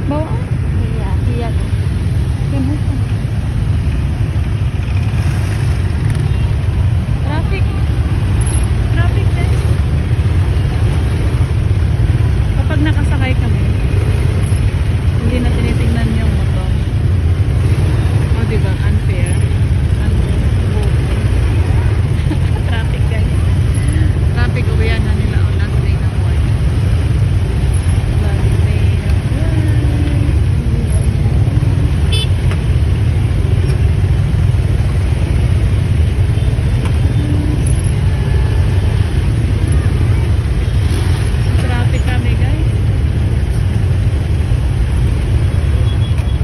Bawa. Iya, iya. Yan ito. Traffic. Traffic din. Kapag nakasakay kami, hindi na tinitingnan yung motor. O, diba? Unfair. Traffic guys. Traffic, uwian na nila. O, last day ng work. Last day ng work. Traffic kami guys.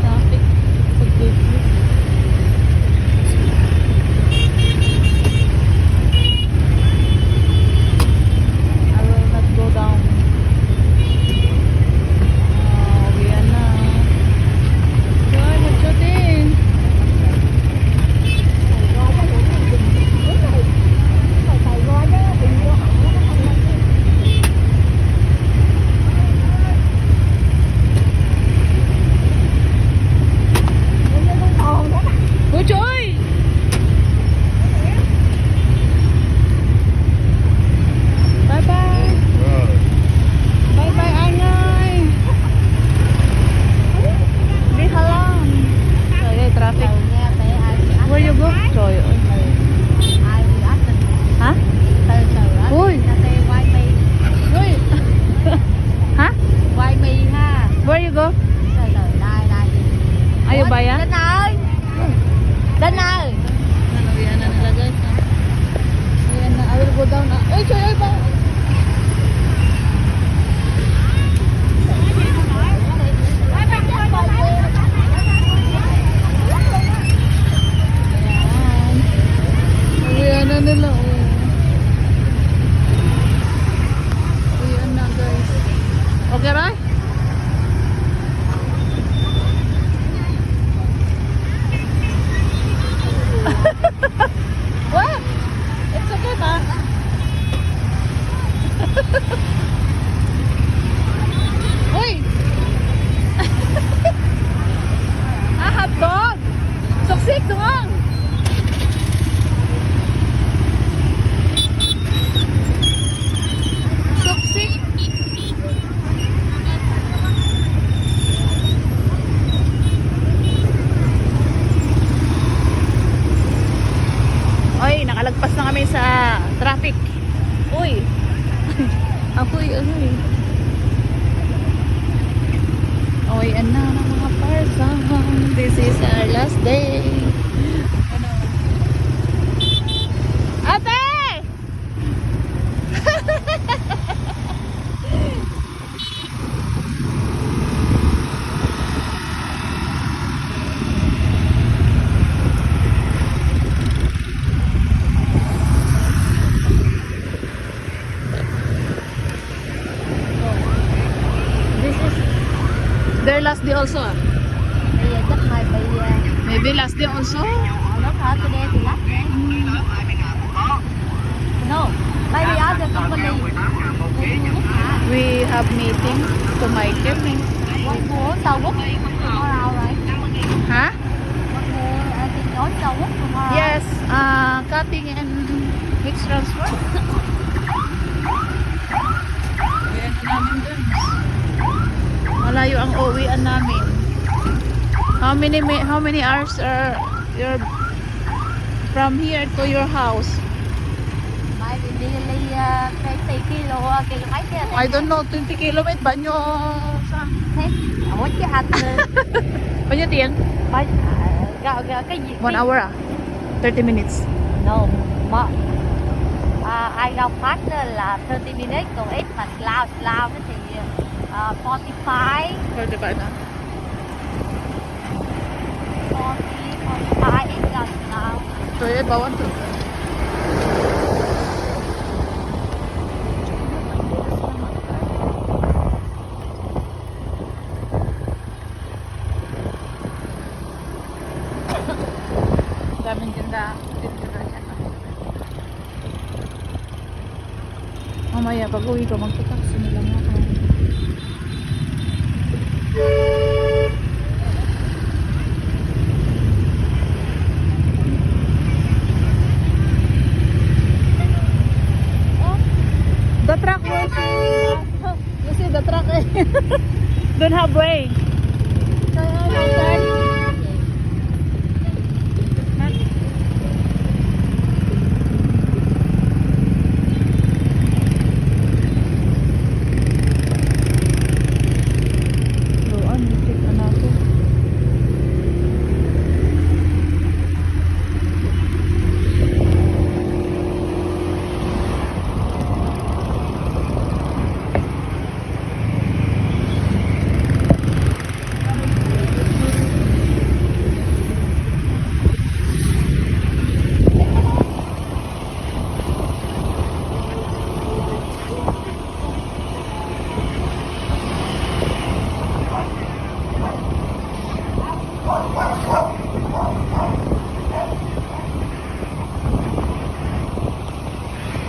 Traffic. Pag-goodness. I will not go down. Uwian na. Joy, magsutin. Uy, Joy! Bye-bye. Bye-bye, Angay. Di halang. Ay, traffic. Where you go? Joy. Ha? Uy. Uy. Ha? Where you go? Ayaw ba yan? Đến ơi. Uwian na nila guys. Uwian na. I will go down. Uy, Joy, ay ba? Ayan. Uwian na nila. Oh. Uwian na guys. Okay ba? What? It's okay ba? Uy! Hotdog! Suksik doon! Suksik! Oy, nakalagpas na kami sa traffic. Uy! Ako'y. Oy, ano na mga parsa. This is our last day. Ate! This is their last day also. Ah. Bây giờ chắc mày bị Maybe last day also. nó thở today thì last day. No, maybe other company. We have meeting to my company. One more tàu quốc tomorrow, right? Ha? One more tiếng nói tàu quốc tomorrow. Yes, cutting and mix transfer. Ayan na namin dun. Malayo ang uwian namin. How many hours are your from here to your house? Maybe nearly 20 kilometers. I don't know, 20 kilometers ba nyo sa... Thế, ủa chứ anh Bao nhiêu tiền? phải cái gì? 1 hour à? 30 minutes. No, mà I got partner là 30 minutes, còn ít mà lao thì 45, Pwede ba na? 45 ít gần lao. Pwede bawan to. Daming ganda. Mamaya pag uwi ko magta-taxi nila mo ako. Turn halfway. Turn. Doon, check na natin.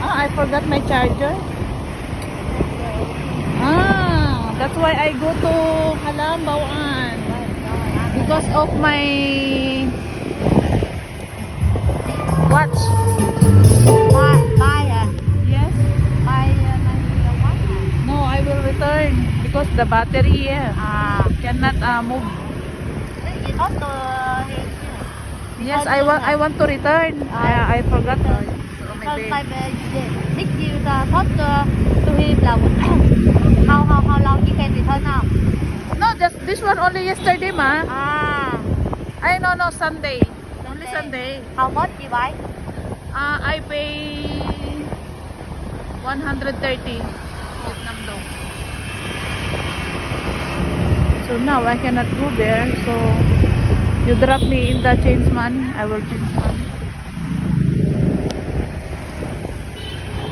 I forgot my charger. That's why I go to Halambawan. Because of my watch. Bye. Yes. Bye. What? No, I will return because the battery cannot move. You not to Yes, I want to return. I forgot. So Because maybe. my Nick you thought to him là how long you can return now? No, just this one only yesterday, ma. Ah, No, Sunday. Only Sunday. how much you buy? I pay 130 Vietnam dong. So now I cannot go there. So you drop me in the change money. I will change money.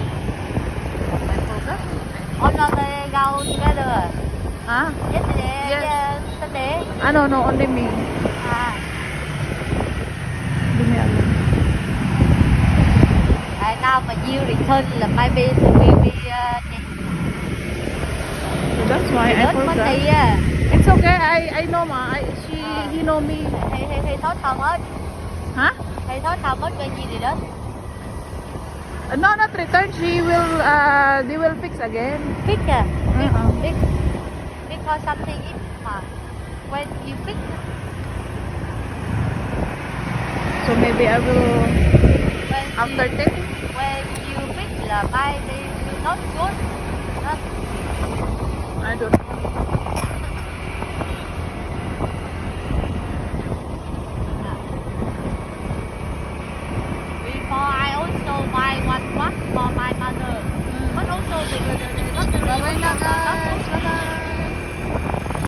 I forgot. On the go together. Huh? Yesterday, Yes. Sunday. No, only me. Ah, Give me a minute. and now mà you return là maybe will be So that's why I lớn mất forgot. đi á. It's okay. I know, ma. He know me. Thì thốt how much? Huh? Thì thốt how much bao nhiêu thì đó? No, not return. They will fix again. Fix à? Uh-uh. Fix. Because something is when you fix. So maybe I will When after you, 10. when you fix là maybe not good.